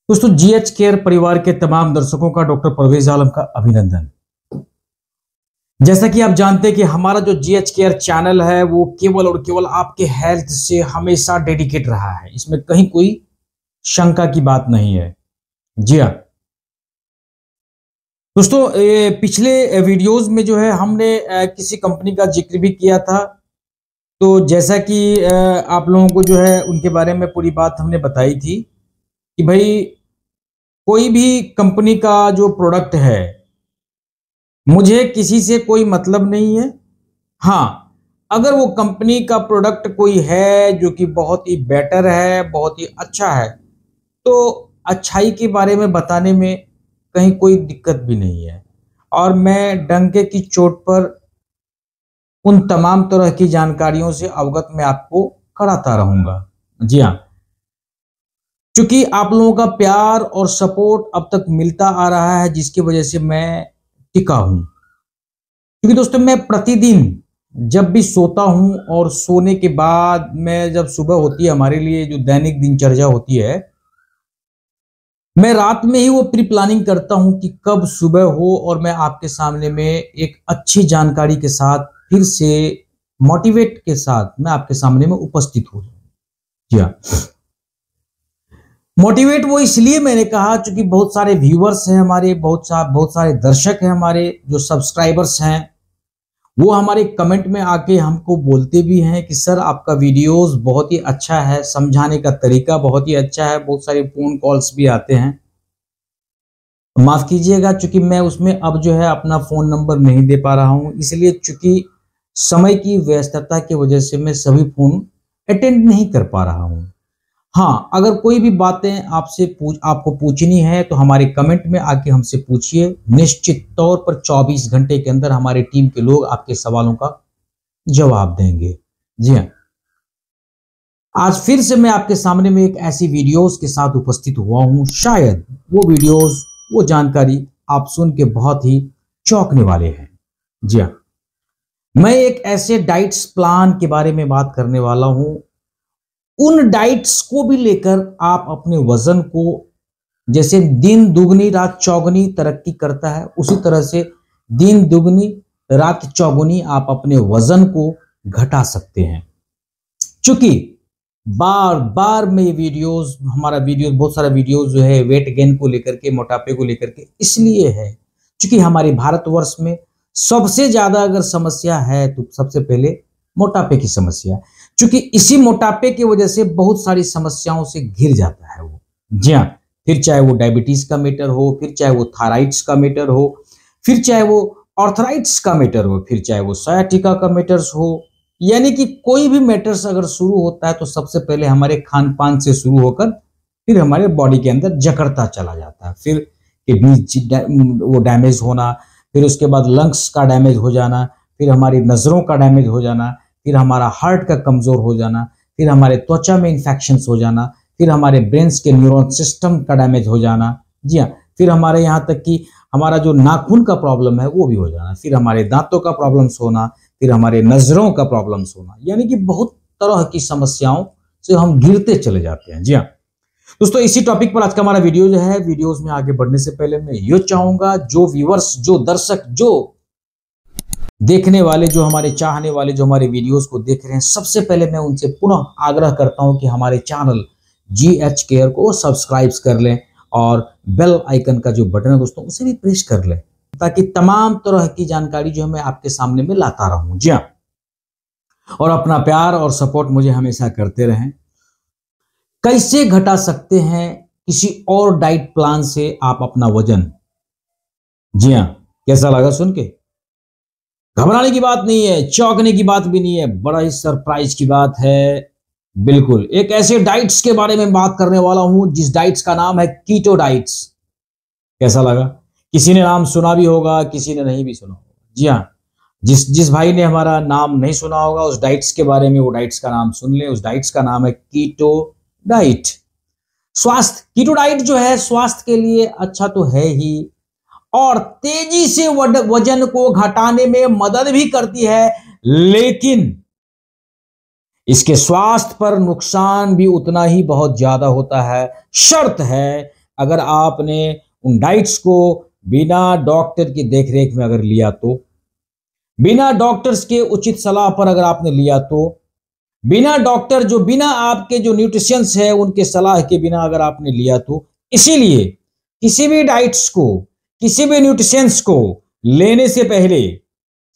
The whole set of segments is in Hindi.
दोस्तों, जीएच केयर परिवार के तमाम दर्शकों का डॉक्टर परवेज आलम का अभिनंदन। जैसा कि आप जानते हैं कि हमारा जो जीएच केयर चैनल है वो केवल और केवल आपके हेल्थ से हमेशा डेडिकेट रहा है। इसमें कहीं कोई शंका की बात नहीं है। जी हाँ दोस्तों, पिछले वीडियोस में जो है हमने किसी कंपनी का जिक्र भी किया था। तो जैसा कि आप लोगों को जो है उनके बारे में पूरी बात हमने बताई थी कि भाई कोई भी कंपनी का जो प्रोडक्ट है, मुझे किसी से कोई मतलब नहीं है। हाँ, अगर वो कंपनी का प्रोडक्ट कोई है जो कि बहुत ही बेटर है, बहुत ही अच्छा है, तो अच्छाई के बारे में बताने में कहीं कोई दिक्कत भी नहीं है। और मैं डंके की चोट पर उन तमाम तरह की जानकारियों से अवगत मैं आपको कराता रहूंगा। जी हाँ, क्योंकि आप लोगों का प्यार और सपोर्ट अब तक मिलता आ रहा है, जिसकी वजह से मैं टिका हूं। क्योंकि दोस्तों, मैं प्रतिदिन जब भी सोता हूं और सोने के बाद मैं जब सुबह होती है, हमारे लिए जो दैनिक दिनचर्या होती है, मैं रात में ही वो प्री प्लानिंग करता हूं कि कब सुबह हो और मैं आपके सामने में एक अच्छी जानकारी के साथ फिर से मोटिवेट के साथ मैं आपके सामने में उपस्थित हो जाऊं। जी हाँ, मोटिवेट वो इसलिए मैंने कहा क्योंकि बहुत सारे व्यूअर्स हैं हमारे, बहुत सारे दर्शक हैं हमारे, जो सब्सक्राइबर्स हैं, वो हमारे कमेंट में आके हमको बोलते भी हैं कि सर आपका वीडियोस बहुत ही अच्छा है, समझाने का तरीका बहुत ही अच्छा है। बहुत सारे फोन कॉल्स भी आते हैं। माफ कीजिएगा चूंकि मैं उसमें अब जो है अपना फोन नंबर नहीं दे पा रहा हूं, इसलिए चूंकि समय की व्यस्तता की वजह से मैं सभी फोन अटेंड नहीं कर पा रहा हूं। हाँ, अगर कोई भी बातें आपको पूछनी है तो हमारे कमेंट में आके हमसे पूछिए। निश्चित तौर पर 24 घंटे के अंदर हमारे टीम के लोग आपके सवालों का जवाब देंगे। जी हाँ, आज फिर से मैं आपके सामने में एक ऐसी वीडियोस के साथ उपस्थित हुआ हूं। शायद वो वीडियोस, वो जानकारी आप सुन के बहुत ही चौंकने वाले हैं। जी हाँ, मैं एक ऐसे डाइट्स प्लान के बारे में बात करने वाला हूं, उन डाइट्स को भी लेकर आप अपने वजन को, जैसे दिन दुगनी रात चौगुनी तरक्की करता है, उसी तरह से दिन दुगनी रात चौगुनी आप अपने वजन को घटा सकते हैं। चूंकि बार बार में ये वीडियोस, हमारा वीडियो, बहुत सारा वीडियोस जो है वेट गेन को लेकर के, मोटापे को लेकर के इसलिए है क्योंकि हमारे भारतवर्ष में सबसे ज्यादा अगर समस्या है तो सबसे पहले मोटापे की समस्या। क्योंकि इसी मोटापे की वजह से बहुत सारी समस्याओं से घिर जाता है वो। जी हाँ, फिर चाहे वो डायबिटीज का मैटर हो, फिर चाहे वो थायराइड्स का मैटर हो, फिर चाहे वो ऑर्थराइटिस का मैटर हो, फिर चाहे वो सयाटिका का मैटर्स हो, यानी कि कोई भी मैटर्स अगर शुरू होता है तो सबसे पहले हमारे खान पान से शुरू होकर फिर हमारे बॉडी के अंदर जकड़ता चला जाता है। फिर किडनी वो डैमेज होना, फिर उसके बाद लंग्स का डैमेज हो जाना, फिर हमारी नजरों का डैमेज हो जाना, फिर हमारा हार्ट का कमजोर हो जाना, फिर हमारे त्वचा में इंफेक्शंस हो जाना, फिर हमारे ब्रेन्स के न्यूरॉन सिस्टम का डैमेज हो जाना। जी हाँ, फिर हमारे यहाँ तक कि हमारा जो नाखून का प्रॉब्लम है वो भी हो जाना, फिर हमारे दांतों का प्रॉब्लम्स होना, फिर हमारे नजरों का प्रॉब्लम्स होना, यानी कि बहुत तरह की समस्याओं से हम गिरते चले जाते हैं। जी हाँ दोस्तों, इसी टॉपिक पर आज का हमारा वीडियो जो है, वीडियोस में आगे बढ़ने से पहले मैं ये चाहूंगा, जो व्यूअर्स, जो दर्शक, जो देखने वाले, जो हमारे चाहने वाले, जो हमारे वीडियोस को देख रहे हैं, सबसे पहले मैं उनसे पुनः आग्रह करता हूं कि हमारे चैनल जीएच केयर को सब्सक्राइब कर लें और बेल आइकन का जो बटन है दोस्तों उसे भी प्रेस कर लें, ताकि तमाम तरह की जानकारी जो है मैं आपके सामने में लाता रहूं। जी हाँ, और अपना प्यार और सपोर्ट मुझे हमेशा करते रहें। कैसे घटा सकते हैं किसी और डाइट प्लान से आप अपना वजन? जी हाँ, कैसा लगा सुन के? घबराने की बात नहीं है, चौंकने की बात भी नहीं है, बड़ा ही सरप्राइज की बात है। बिल्कुल एक ऐसे डाइट्स के बारे में बात करने वाला हूं जिस डाइट्स का नाम है कीटो डाइट्स। कैसा लगा? किसी ने नाम सुना भी होगा, किसी ने नहीं भी सुना होगा। जी हाँ, जिस जिस भाई ने हमारा नाम नहीं सुना होगा उस डाइट्स के बारे में, वो डाइट्स का नाम सुन ले। उस डाइट्स का नाम है कीटो डाइट। स्वास्थ्य, कीटो डाइट जो है स्वास्थ्य के लिए अच्छा तो है ही, और तेजी से वजन को घटाने में मदद भी करती है, लेकिन इसके स्वास्थ्य पर नुकसान भी उतना ही बहुत ज्यादा होता है। शर्त है अगर आपने उन डाइट्स को बिना डॉक्टर की देखरेख में अगर लिया तो, बिना डॉक्टर्स के उचित सलाह पर अगर आपने लिया तो, बिना डॉक्टर जो बिना आपके जो न्यूट्रिशंस है उनके सलाह के बिना अगर आपने लिया तो, इसीलिए किसी भी डाइट्स को, किसी भी न्यूट्रिशंस को लेने से पहले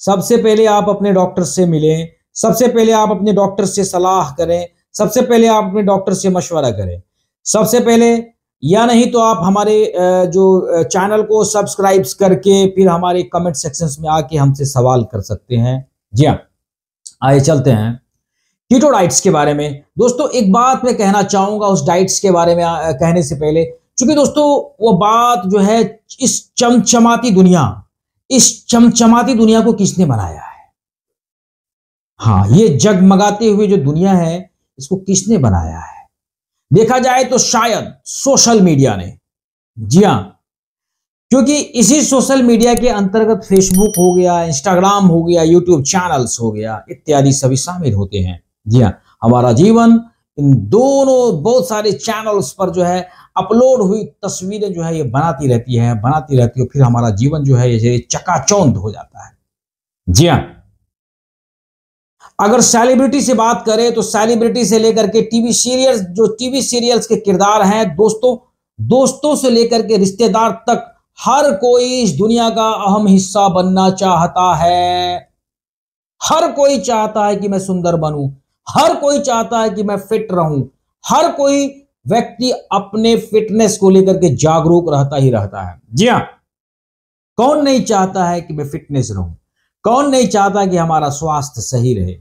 सबसे पहले आप अपने डॉक्टर से मिलें, सबसे पहले आप अपने डॉक्टर से सलाह करें, सबसे पहले आप अपने डॉक्टर से मशवरा करें। सबसे पहले, या नहीं तो आप हमारे जो चैनल को सब्सक्राइब करके फिर हमारे कमेंट सेक्शंस में आके हमसे सवाल कर सकते हैं। जी हाँ, आइए चलते हैं कीटो डाइट्स के बारे में। दोस्तों एक बात मैं कहना चाहूंगा उस डाइट्स के बारे में कहने से पहले, क्योंकि दोस्तों वो बात जो है, इस चमचमाती दुनिया को किसने बनाया है? हाँ, ये जगमगाते हुए जो दुनिया है इसको किसने बनाया है? देखा जाए तो शायद सोशल मीडिया ने। जी हां, क्योंकि इसी सोशल मीडिया के अंतर्गत फेसबुक हो गया, इंस्टाग्राम हो गया, यूट्यूब चैनल्स हो गया, इत्यादि सभी शामिल होते हैं। जी हां, हमारा जीवन इन दोनों बहुत सारे चैनल्स पर जो है अपलोड हुई तस्वीरें जो है ये बनाती रहती है, फिर हमारा जीवन जो है ये चकाचौंध हो जाता है। जी हां, अगर सेलिब्रिटी से बात करें तो सेलिब्रिटी से लेकर के टीवी सीरियल्स के किरदार हैं, दोस्तों से लेकर के रिश्तेदार तक, हर कोई इस दुनिया का अहम हिस्सा बनना चाहता है। हर कोई चाहता है कि मैं सुंदर बनूं, हर कोई चाहता है कि मैं फिट रहूं, हर कोई व्यक्ति अपने फिटनेस को लेकर के जागरूक रहता ही रहता है। जी हां, कौन नहीं चाहता है कि मैं फिटनेस रहूं? कौन नहीं चाहता कि हमारा स्वास्थ्य सही रहे?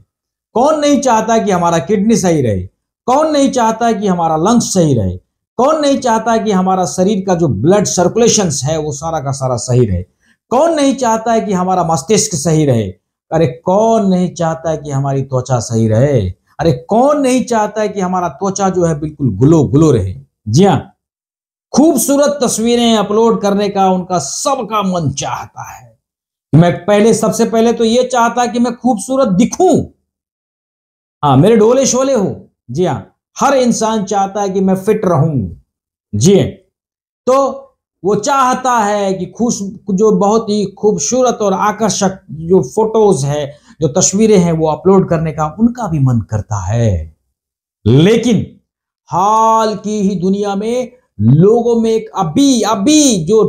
कौन नहीं चाहता कि हमारा किडनी सही रहे? कौन नहीं चाहता कि हमारा लंग्स सही रहे? कौन नहीं चाहता कि हमारा शरीर का जो ब्लड सर्कुलेशन है वो सारा का सारा सही रहे? कौन नहीं चाहता है कि हमारा मस्तिष्क सही रहे? अरे कौन नहीं चाहता है कि हमारी त्वचा सही रहे? अरे कौन नहीं चाहता है कि हमारा त्वचा जो है बिल्कुल ग्लो ग्लो रहे? जी हाँ, खूबसूरत तस्वीरें अपलोड करने का उनका सबका मन चाहता है। मैं सबसे पहले तो ये चाहता कि मैं खूबसूरत दिखूं, हाँ, मेरे डोले शोले हो। जी हाँ, हर इंसान चाहता है कि मैं फिट रहूं। जी, तो वो चाहता है कि जो बहुत ही खूबसूरत और आकर्षक जो फोटोज है, जो तस्वीरें हैं वो अपलोड करने का उनका भी मन करता है। लेकिन हाल की ही दुनिया में लोगों में एक अभी जो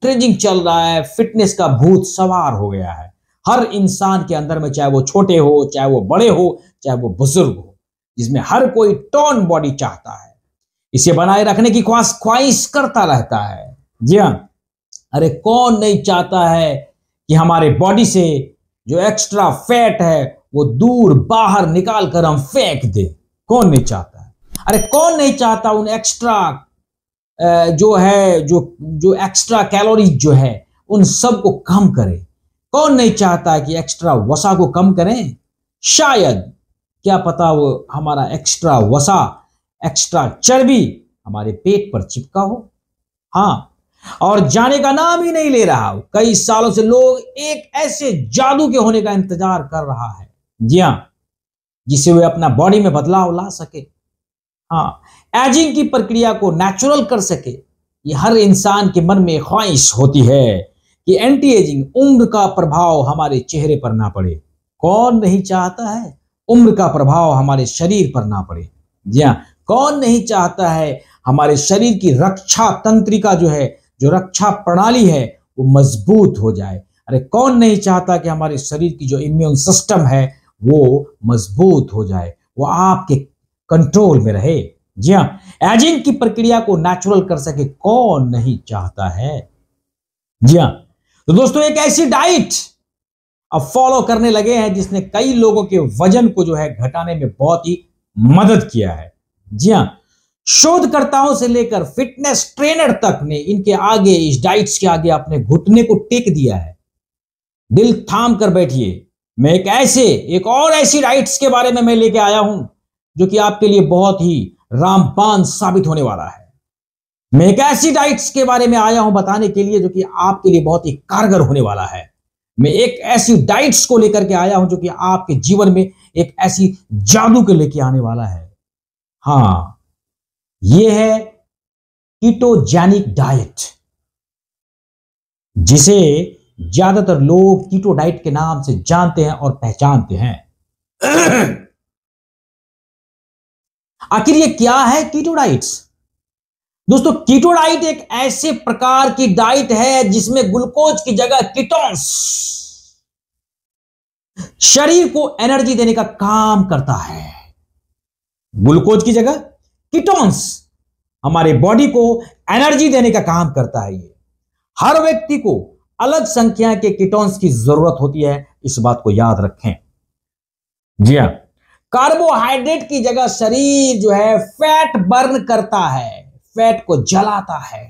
ट्रेंडिंग चल रहा है, फिटनेस का भूत सवार हो गया है हर इंसान के अंदर में, चाहे वो छोटे हो, चाहे वो बड़े हो, चाहे वो बुजुर्ग हो, जिसमें हर कोई टोन बॉडी चाहता है, इसे बनाए रखने की ख्वाहिश करता रहता है। जी हाँ, अरे कौन नहीं चाहता है कि हमारे बॉडी से जो एक्स्ट्रा फैट है वो दूर बाहर निकाल कर हम फेंक दे? कौन नहीं चाहता है? अरे कौन नहीं चाहता उन एक्स्ट्रा जो एक्स्ट्रा कैलोरीज जो है उन सब को कम करें? कौन नहीं चाहता कि एक्स्ट्रा वसा को कम करें? शायद, क्या पता, वो हमारा एक्स्ट्रा वसा, एक्स्ट्रा चर्बी हमारे पेट पर चिपका हो। हाँ, और जाने का नाम ही नहीं ले रहा हो। कई सालों से लोग एक ऐसे जादू के होने का इंतजार कर रहा है, जी हाँ, जिससे वे अपना बॉडी में बदलाव ला सके, हाँ, एजिंग की प्रक्रिया को नेचुरल कर सके। ये हर इंसान के मन में ख्वाहिश होती है कि एंटी एजिंग उम्र का प्रभाव हमारे चेहरे पर ना पड़े। कौन नहीं चाहता है उम्र का प्रभाव हमारे शरीर पर ना पड़े? जी हाँ, कौन नहीं चाहता है हमारे शरीर की रक्षा तंत्रिका जो है, जो रक्षा प्रणाली है, वो मजबूत हो जाए? अरे कौन नहीं चाहता कि हमारे शरीर की जो इम्यून सिस्टम है वो मजबूत हो जाए, वो आपके कंट्रोल में रहे? जी हाँ, एजिंग की प्रक्रिया को नेचुरल कर सके, कौन नहीं चाहता है? जी हाँ, तो दोस्तों एक ऐसी डाइट अब फॉलो करने लगे हैं जिसने कई लोगों के वजन को जो है घटाने में बहुत ही मदद किया है। जी हां, शोधकर्ताओं से लेकर फिटनेस ट्रेनर तक ने इनके आगे, इस डाइट्स के आगे अपने घुटने को टेक दिया है। दिल थाम कर बैठिए, मैं एक और ऐसी डाइट्स के बारे में मैं लेके आया हूं जो कि आपके लिए बहुत ही रामबाण साबित होने वाला है। मैं एक ऐसी डाइट्स के बारे में आया हूं बताने के लिए जो कि आपके लिए बहुत ही कारगर होने वाला है। मैं एक ऐसी डाइट्स को लेकर के आया हूं जो कि आपके जीवन में एक ऐसी जादू के लेके आने वाला है। हाँ, ये है कीटोजेनिक डाइट, जिसे ज्यादातर लोग कीटो डाइट के नाम से जानते हैं और पहचानते हैं। आखिर ये क्या है कीटो डाइट्स? दोस्तों, कीटो डाइट एक ऐसे प्रकार की डाइट है जिसमें ग्लूकोज की जगह कीटोन्स शरीर को एनर्जी देने का काम करता है। ग्लूकोज की जगह कीटोन्स हमारे बॉडी को एनर्जी देने का काम करता है। ये हर व्यक्ति को अलग संख्या के कीटोन्स की जरूरत होती है, इस बात को याद रखें। जी हां, कार्बोहाइड्रेट की जगह शरीर जो है फैट बर्न करता है, फैट को जलाता है।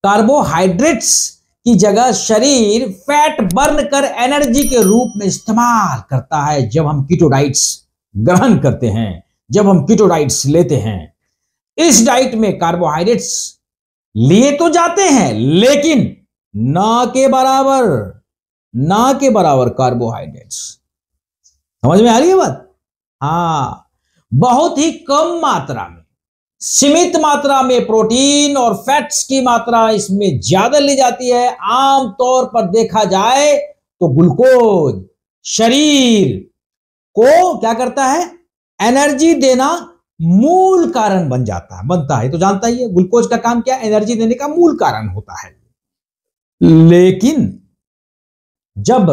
कार्बोहाइड्रेट्स की जगह शरीर फैट बर्न कर एनर्जी के रूप में इस्तेमाल करता है जब हम कीटो डाइट्स ग्रहण करते हैं, जब हम कीटो डाइट्स लेते हैं। इस डाइट में कार्बोहाइड्रेट्स लिए तो जाते हैं, लेकिन ना के बराबर कार्बोहाइड्रेट्स। समझ में आ रही है बात? हां, बहुत ही कम मात्रा में, सीमित मात्रा में प्रोटीन और फैट्स की मात्रा इसमें ज्यादा ली जाती है। आमतौर पर देखा जाए तो ग्लूकोज शरीर को क्या करता है? एनर्जी देना मूल कारण बनता है। तो जानता ही है ग्लूकोज का काम क्या? एनर्जी देने का मूल कारण होता है। लेकिन जब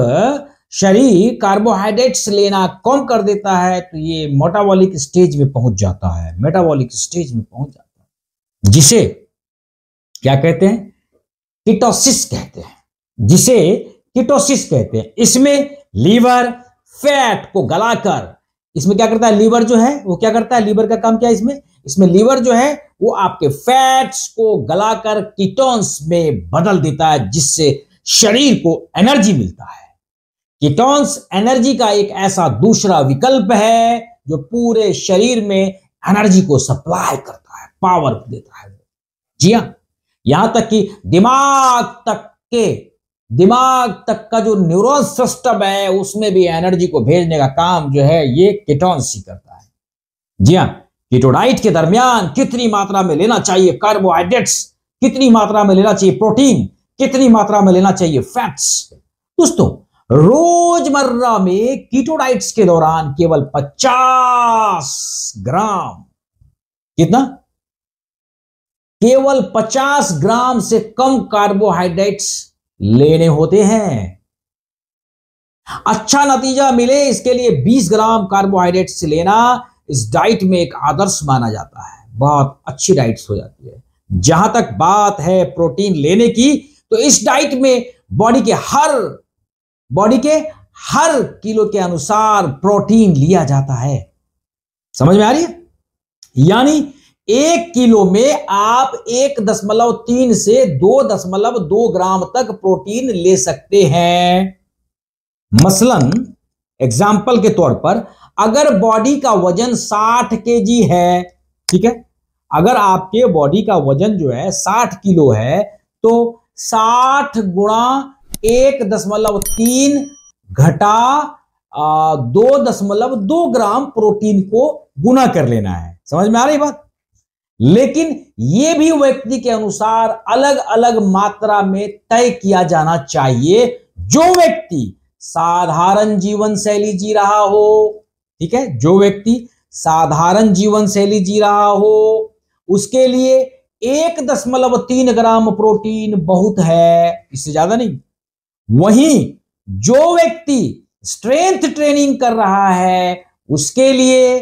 शरीर कार्बोहाइड्रेट्स लेना कम कर देता है तो ये मेटाबॉलिक स्टेज में पहुंच जाता है, जिसे क्या कहते हैं? कीटोसिस कहते हैं। इसमें लीवर फैट को गलाकर, इसमें क्या करता है? लीवर जो है वो क्या करता है? लीवर का काम क्या है इसमें लीवर जो है वो आपके फैट्स को गलाकर कीटोन्स में बदल देता है, जिससे शरीर को एनर्जी मिलता है। कीटोन्स एनर्जी का एक ऐसा दूसरा विकल्प है जो पूरे शरीर में एनर्जी को सप्लाई करता है, पावर देता है। जी हां, यहां तक कि दिमाग तक का जो न्यूरॉन सिस्टम है उसमें भी एनर्जी को भेजने का काम जो है ये कीटोन्स ही करता है। जी हां, कीटो डाइट के दरमियान कितनी मात्रा में लेना चाहिए कार्बोहाइड्रेट्स, कितनी मात्रा में लेना चाहिए प्रोटीन, कितनी मात्रा में लेना चाहिए फैट्स? दोस्तों, रोजमर्रा में कीटो डाइट्स के दौरान केवल 50 ग्राम, कितना? केवल 50 ग्राम से कम कार्बोहाइड्रेट्स लेने होते हैं। अच्छा नतीजा मिले इसके लिए 20 ग्राम कार्बोहाइड्रेट्स लेना इस डाइट में एक आदर्श माना जाता है। बहुत अच्छी डाइट्स हो जाती है। जहां तक बात है प्रोटीन लेने की, तो इस डाइट में बॉडी के हर किलो के अनुसार प्रोटीन लिया जाता है। समझ में आ रही है? यानी 1 किलो में आप 1.3 से 2.2 ग्राम तक प्रोटीन ले सकते हैं। मसलन एग्जाम्पल के तौर पर, अगर बॉडी का वजन 60 केजी है, ठीक है, अगर आपके बॉडी का वजन जो है 60 किलो है, तो 60 गुणा 1.3 घटा 2.2 ग्राम प्रोटीन को गुना कर लेना है। समझ में आ रही बात? लेकिन यह भी व्यक्ति के अनुसार अलग अलग मात्रा में तय किया जाना चाहिए। जो व्यक्ति साधारण जीवन शैली जी रहा हो, ठीक है, जो व्यक्ति साधारण जीवन शैली जी रहा हो, उसके लिए 1.3 ग्राम प्रोटीन बहुत है, इससे ज्यादा नहीं। वहीं जो व्यक्ति स्ट्रेंथ ट्रेनिंग कर रहा है उसके लिए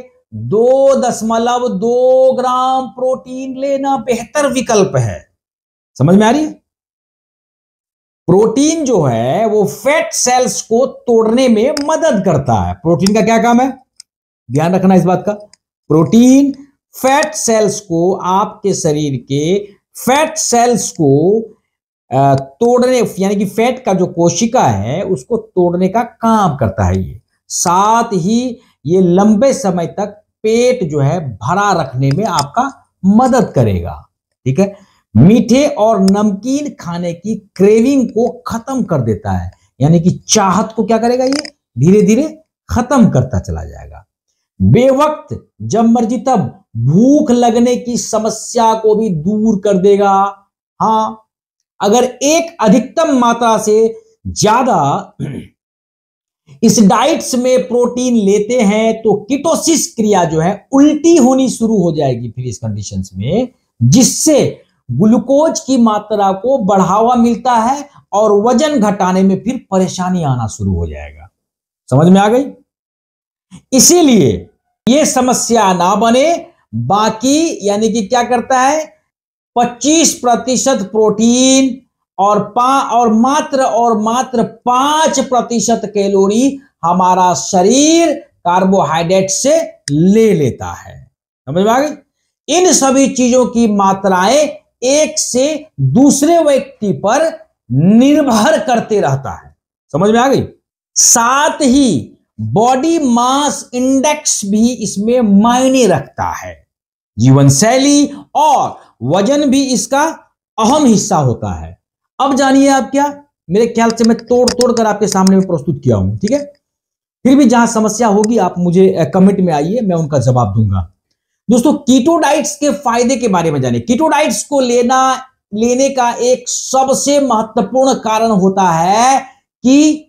2.2 ग्राम प्रोटीन लेना बेहतर विकल्प है। समझ में आ रही है? प्रोटीन जो है वो फैट सेल्स को तोड़ने में मदद करता है। प्रोटीन का क्या काम है? ध्यान रखना इस बात का। प्रोटीन फैट सेल्स को, आपके शरीर के फैट सेल्स को तोड़ने, यानी कि फैट का जो कोशिका है उसको तोड़ने का काम करता है ये। साथ ही ये लंबे समय तक पेट जो है भरा रखने में आपका मदद करेगा। ठीक है, मीठे और नमकीन खाने की क्रेविंग को खत्म कर देता है, यानी कि चाहत को क्या करेगा, ये धीरे धीरे खत्म करता चला जाएगा। बेवक्त जब मर्जी तब भूख लगने की समस्या को भी दूर कर देगा। हाँ, अगर एक अधिकतम मात्रा से ज्यादा इस डाइट्स में प्रोटीन लेते हैं तो कीटोसिस क्रिया जो है उल्टी होनी शुरू हो जाएगी फिर इस कंडीशंस में, जिससे ग्लूकोज की मात्रा को बढ़ावा मिलता है और वजन घटाने में फिर परेशानी आना शुरू हो जाएगा। समझ में आ गई? इसीलिए यह समस्या ना बने, बाकी यानी कि क्या करता है, 25% प्रोटीन और मात्र 5% कैलोरी हमारा शरीर कार्बोहाइड्रेट से ले लेता है। समझ में आ गई? इन सभी चीजों की मात्राएं एक से दूसरे व्यक्ति पर निर्भर करते रहता है। समझ में आ गई? साथ ही बॉडी मास इंडेक्स भी इसमें मायने रखता है। जीवन शैली और वजन भी इसका अहम हिस्सा होता है। अब जानिए आप क्या, मेरे ख्याल से मैं तोड़ तोड़ कर आपके सामने में प्रस्तुत किया हूं, ठीक है? फिर भी जहां समस्या होगी आप मुझे कमेंट में आइए, मैं उनका जवाब दूंगा। दोस्तों, कीटो डाइट्स के फायदे के बारे में जानिए। कीटो डाइट्स को लेने का एक सबसे महत्वपूर्ण कारण होता है कि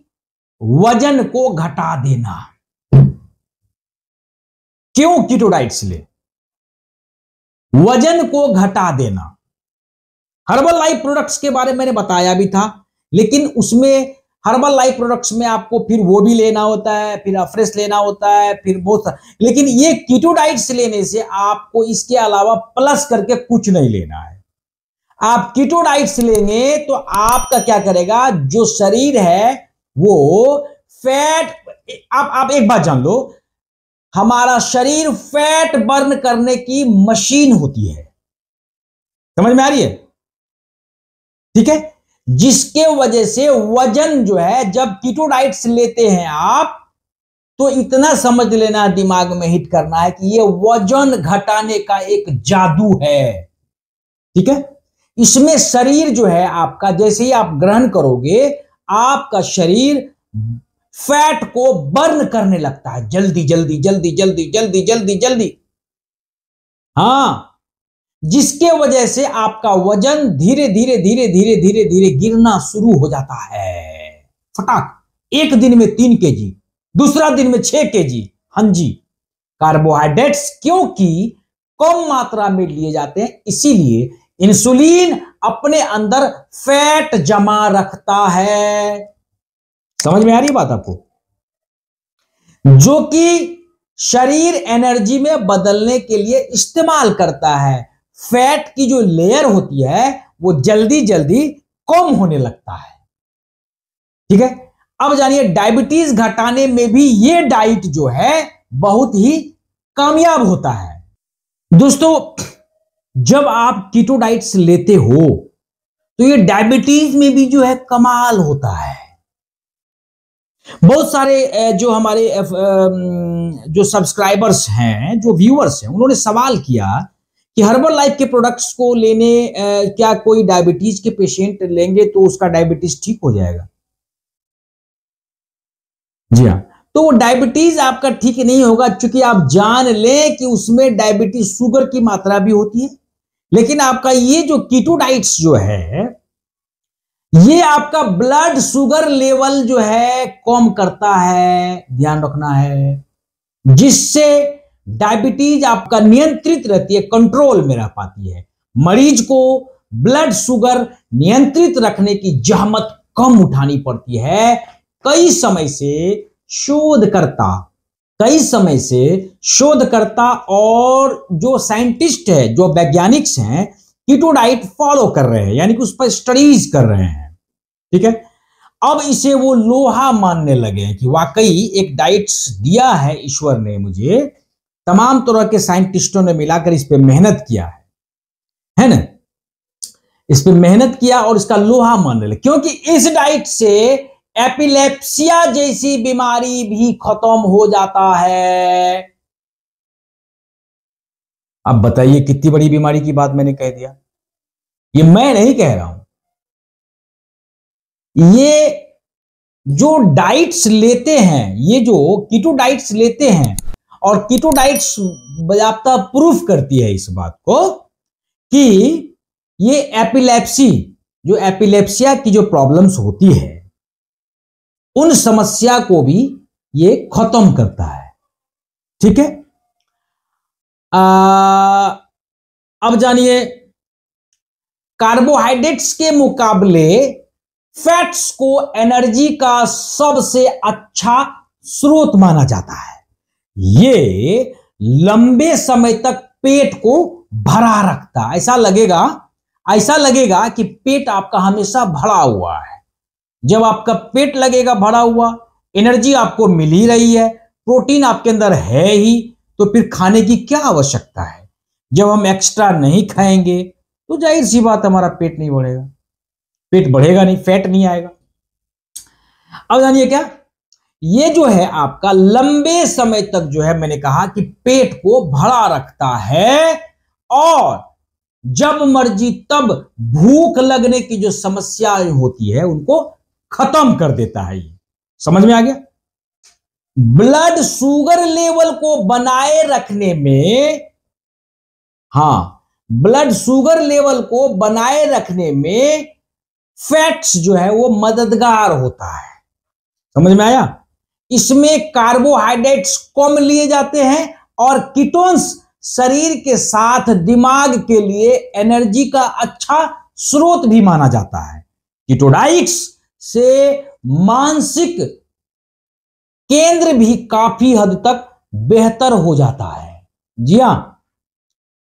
वजन को घटा देना। क्यों कीटो डाइट्स ले? वजन को घटा देना। हर्बल लाइफ प्रोडक्ट्स के बारे में मैंने बताया भी था, लेकिन उसमें हर्बल लाइफ प्रोडक्ट्स में आपको फिर वो भी लेना होता है, फिर अफ्रेश लेना होता है, फिर बहुत, लेकिन ये कीटो डाइट्स लेने से आपको इसके अलावा प्लस करके कुछ नहीं लेना है। आप कीटो डाइट्स लेंगे तो आपका क्या करेगा, जो शरीर है वो फैट, आप एक बात जान लो, हमारा शरीर फैट बर्न करने की मशीन होती है। समझ में आ रही है? ठीक है, जिसके वजह से वजन जो है, जब कीटो डाइट्स लेते हैं आप, तो इतना समझ लेना, दिमाग में हिट करना है कि ये वजन घटाने का एक जादू है। ठीक है, इसमें शरीर जो है आपका, जैसे ही आप ग्रहण करोगे, आपका शरीर फैट को बर्न करने लगता है जल्दी जल्दी जल्दी जल्दी जल्दी जल्दी जल्दी। हाँ, जिसके वजह से आपका वजन धीरे धीरे धीरे धीरे धीरे धीरे गिरना शुरू हो जाता है। फटाक, एक दिन में 3 kg, दूसरा दिन में 6 kg। हाँ जी, कार्बोहाइड्रेट्स क्योंकि कम मात्रा में लिए जाते हैं, इसीलिए इंसुलिन अपने अंदर फैट जमा रखता है। समझ में आ रही बात आपको? जो कि शरीर एनर्जी में बदलने के लिए इस्तेमाल करता है। फैट की जो लेयर होती है वो जल्दी जल्दी कम होने लगता है। ठीक है, अब जानिए डायबिटीज घटाने में भी ये डाइट जो है बहुत ही कामयाब होता है। दोस्तों, जब आप कीटो डाइट्स लेते हो तो ये डायबिटीज में भी जो है कमाल होता है। बहुत सारे जो हमारे जो सब्सक्राइबर्स हैं, जो व्यूअर्स हैं, उन्होंने सवाल किया कि हर्बल लाइफ के प्रोडक्ट्स को लेने क्या कोई डायबिटीज के पेशेंट लेंगे तो उसका डायबिटीज ठीक हो जाएगा? जी हाँ, तो वो डायबिटीज आपका ठीक नहीं होगा, क्योंकि आप जान लें कि उसमें डायबिटीज शुगर की मात्रा भी होती है। लेकिन आपका ये जो कीटो डाइट्स जो है, ये आपका ब्लड शुगर लेवल जो है कम करता है, ध्यान रखना है, जिससे डायबिटीज आपका नियंत्रित रहती है, कंट्रोल में रह पाती है। मरीज को ब्लड शुगर नियंत्रित रखने की जहमत कम उठानी पड़ती है। कई समय से शोधकर्ता और जो साइंटिस्ट है, जो वैज्ञानिक हैं, कीटो डाइट फॉलो कर रहे हैं, यानी कि उस पर स्टडीज कर रहे हैं। ठीक है, अब इसे वो लोहा मानने लगे हैं कि वाकई एक डाइट्स दिया है ईश्वर ने मुझे, तमाम तरह के साइंटिस्टों ने मिलाकर इस पे मेहनत किया है ना, इस पे मेहनत किया और इसका लोहा मानने लगे, क्योंकि इस डाइट से एपिलेप्सिया जैसी बीमारी भी खत्म हो जाता है। अब बताइए कितनी बड़ी बीमारी की बात मैंने कह दिया। ये मैं नहीं कह रहा हूं, ये जो डाइट्स लेते हैं, ये जो कीटो डाइट्स लेते हैं और कीटो डाइट्स बाकायदा प्रूफ करती है इस बात को कि ये एपिलेप्सी, जो एपिलेप्सिया की जो प्रॉब्लम्स होती है उन समस्या को भी ये खत्म करता है। ठीक है, अब जानिए कार्बोहाइड्रेट्स के मुकाबले फैट्स को एनर्जी का सबसे अच्छा स्रोत माना जाता है। ये लंबे समय तक पेट को भरा रखता है। ऐसा लगेगा कि पेट आपका हमेशा भरा हुआ है। जब आपका पेट लगेगा भरा हुआ, एनर्जी आपको मिल ही रही है, प्रोटीन आपके अंदर है ही, तो फिर खाने की क्या आवश्यकता है। जब हम एक्स्ट्रा नहीं खाएंगे तो जाहिर सी बात हमारा पेट नहीं बढ़ेगा, पेट बढ़ेगा नहीं, फैट नहीं आएगा। अब जानिए क्या, ये जो है आपका लंबे समय तक जो है, मैंने कहा कि पेट को भरा रखता है और जब मर्जी तब भूख लगने की जो समस्याएं होती है उनको खत्म कर देता है। ये समझ में आ गया। ब्लड शुगर लेवल को बनाए रखने में, ब्लड शुगर लेवल को बनाए रखने में फैट्स जो है वो मददगार होता है। समझ में आया। इसमें कार्बोहाइड्रेट्स कम लिए जाते हैं और कीटोन्स शरीर के साथ दिमाग के लिए एनर्जी का अच्छा स्रोत भी माना जाता है। कीटोडाइट्स से मानसिक केंद्र भी काफी हद तक बेहतर हो जाता है। जी हां,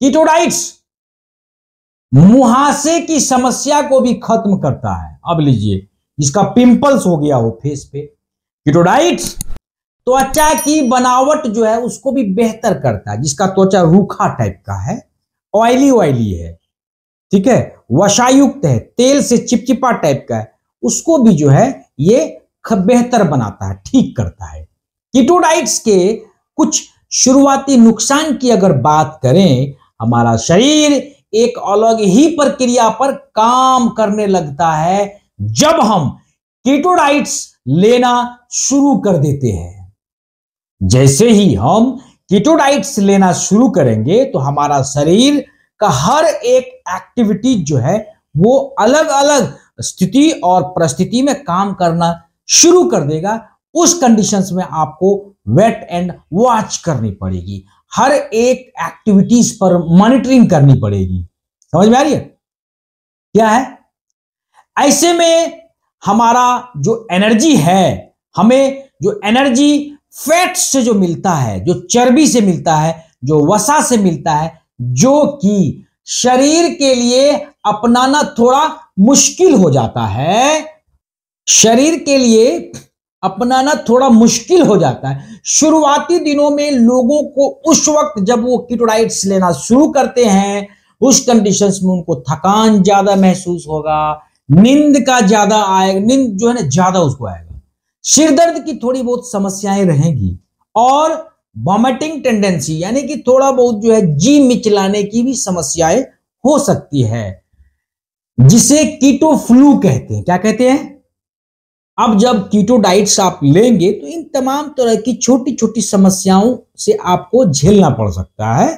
कीटोडाइट्स मुहासे की समस्या को भी खत्म करता है। अब लीजिए, जिसका पिंपल्स हो गया हो फेस पे, कीटोडाइट्स त्वचा की बनावट जो है उसको भी बेहतर करता है। जिसका त्वचा रूखा टाइप का है, ऑयली है, ठीक है, वसायुक्त है, तेल से चिपचिपा टाइप का है, उसको भी जो है ये बेहतर बनाता है, ठीक करता है। कीटोडाइट्स के कुछ शुरुआती नुकसान की अगर बात करें, हमारा शरीर एक अलग ही प्रक्रिया पर काम करने लगता है जब हम कीटोडाइट्स लेना शुरू कर देते हैं। जैसे ही हम कीटोडाइट्स लेना शुरू करेंगे तो हमारा शरीर का हर एक एक्टिविटी जो है वो अलग अलग स्थिति और परिस्थिति में काम करना शुरू कर देगा। उस कंडीशंस में आपको वेट एंड वॉच करनी पड़ेगी, हर एक एक्टिविटीज पर मॉनिटरिंग करनी पड़ेगी। समझ में आ रही है क्या है। ऐसे में हमारा जो एनर्जी है, हमें जो एनर्जी फैट से जो मिलता है, जो चर्बी से मिलता है, जो वसा से मिलता है, जो कि शरीर के लिए अपनाना थोड़ा मुश्किल हो जाता है, शरीर के लिए अपनाना थोड़ा मुश्किल हो जाता है। शुरुआती दिनों में लोगों को उस वक्त जब वो कीटोडाइट्स लेना शुरू करते हैं, उस कंडीशंस में उनको थकान ज्यादा महसूस होगा, नींद का ज्यादा आएगा, नींद जो है ना ज्यादा उसको आएगा, सिर दर्द की थोड़ी बहुत समस्याएं रहेंगी और वॉमिटिंग टेंडेंसी यानी कि थोड़ा बहुत जो है जी मिचलाने की भी समस्याएं हो सकती है, जिसे कीटो फ्लू कहते हैं। क्या कहते हैं। अब जब कीटो डाइट्स आप लेंगे तो इन तमाम तरह की छोटी छोटी समस्याओं से आपको झेलना पड़ सकता है,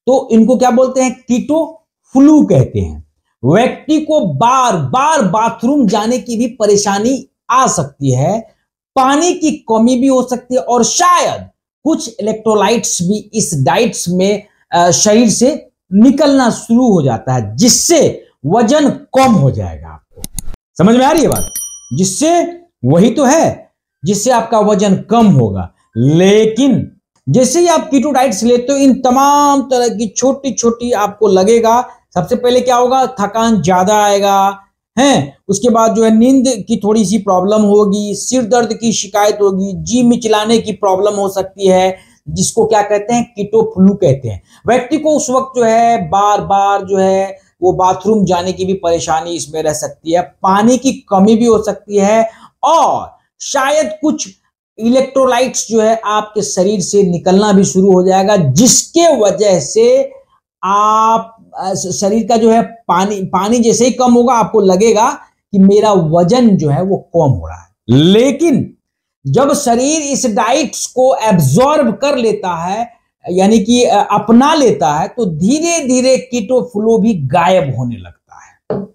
तो इनको क्या बोलते हैं, कीटो फ्लू कहते हैं। व्यक्ति को बार बार बाथरूम जाने की भी परेशानी आ सकती है, पानी की कमी भी हो सकती है और शायद कुछ इलेक्ट्रोलाइट्स भी इस डाइट्स में शरीर से निकलना शुरू हो जाता है, जिससे वजन कम हो जाएगा। आपको समझ में आ रही है बात, जिससे वही तो है, जिससे आपका वजन कम होगा। लेकिन जैसे ही आप कीटो डाइट्स लेते हो, इन तमाम तरह की छोटी छोटी आपको लगेगा, सबसे पहले क्या होगा, थकान ज्यादा आएगा है, उसके बाद जो है नींद की थोड़ी सी प्रॉब्लम होगी, सिर दर्द की शिकायत होगी, जी मिचलाने की प्रॉब्लम हो सकती है, जिसको क्या कहते हैं, कीटो फ्लू कहते हैं। व्यक्ति को उस वक्त जो है बार बार जो है वो बाथरूम जाने की भी परेशानी इसमें रह सकती है, पानी की कमी भी हो सकती है और शायद कुछ इलेक्ट्रोलाइट्स जो है आपके शरीर से निकलना भी शुरू हो जाएगा, जिसके वजह से आप शरीर का जो है पानी जैसे ही कम होगा, आपको लगेगा कि मेरा वजन जो है वो कम हो रहा है। लेकिन जब शरीर इस डाइट्स को एब्जॉर्ब कर लेता है, यानी कि अपना लेता है, तो धीरे धीरे कीटो फ्लो भी गायब होने लगता है।